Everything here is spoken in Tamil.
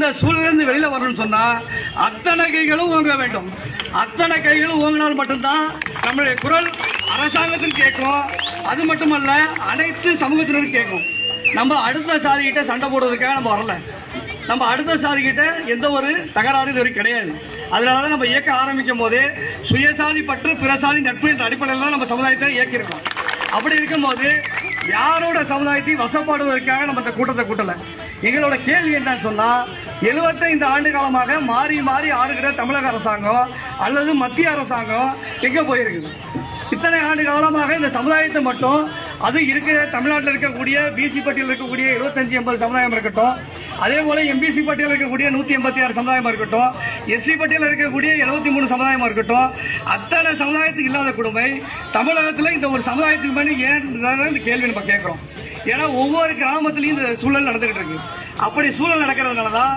இந்த சூழலிருந்து வெளியில வரணும்னு சொன்னா அத்தனை கைகளும் ஓங்க வேண்டும். அத்தனை கைகளும் ஓங்கினால் மட்டும்தான் நம்மளுடைய குரல் அரசாங்கத்தில் கேட்கும். அது மட்டுமல்ல, அனைத்து சமூகத்தினரும் கேட்கும். நம்ம அடுத்த சாதிகிட்ட சண்டை போடுவதற்காக நம்ம வரல. நம்ம அடுத்த சாதிகிட்ட எந்த ஒரு தகராறு இது வரைக்கும் கிடையாது. அதனாலதான் நம்ம இயக்க ஆரம்பிக்கும் போதே சுயசாதி பற்று பிறசாதி நட்பு என்ற அடிப்படையில் தான் நம்ம சமுதாயத்தை இயக்கியிருக்கோம். அப்படி இருக்கும்போது யாரோட சமுதாயத்தை வசப்பாடுவதற்காக நம்ம இந்த கூட்டத்தை கூட்டல. எங்களோட கேள்வி என்னன்னு சொன்னா, 75 ஆண்டு காலமாக மாறி மாறி ஆறுகிற தமிழக அரசாங்கம் அல்லது மத்திய அரசாங்கம் எங்க போயிருக்குது? இத்தனை ஆண்டு காலமாக இந்த சமுதாயத்தை மட்டும், அது இருக்கிற தமிழ்நாட்டில் இருக்கக்கூடிய பிசி பட்டியல் இருக்கக்கூடிய 75-80 சமுதாயம் இருக்கட்டும், அதே போல எம்பிசி பட்டியல் இருக்கக்கூடிய 186 சமுதாயமா இருக்கட்டும், எஸ்சி பட்டியல் இருக்கக்கூடிய 73 சமுதாயமா இருக்கட்டும், அத்தனை சமுதாயத்துக்கு இல்லாத கொடுமை தமிழகத்தில் இந்த ஒரு சமுதாயத்துக்கு மேலே ஏன் இந்த கேள்வி நம்ம கேட்கிறோம். ஏன்னா ஒவ்வொரு கிராமத்திலையும் இந்த சூழல் நடந்துகிட்டு இருக்கு. அப்படி சூழல் நடக்கிறதுனாலதான்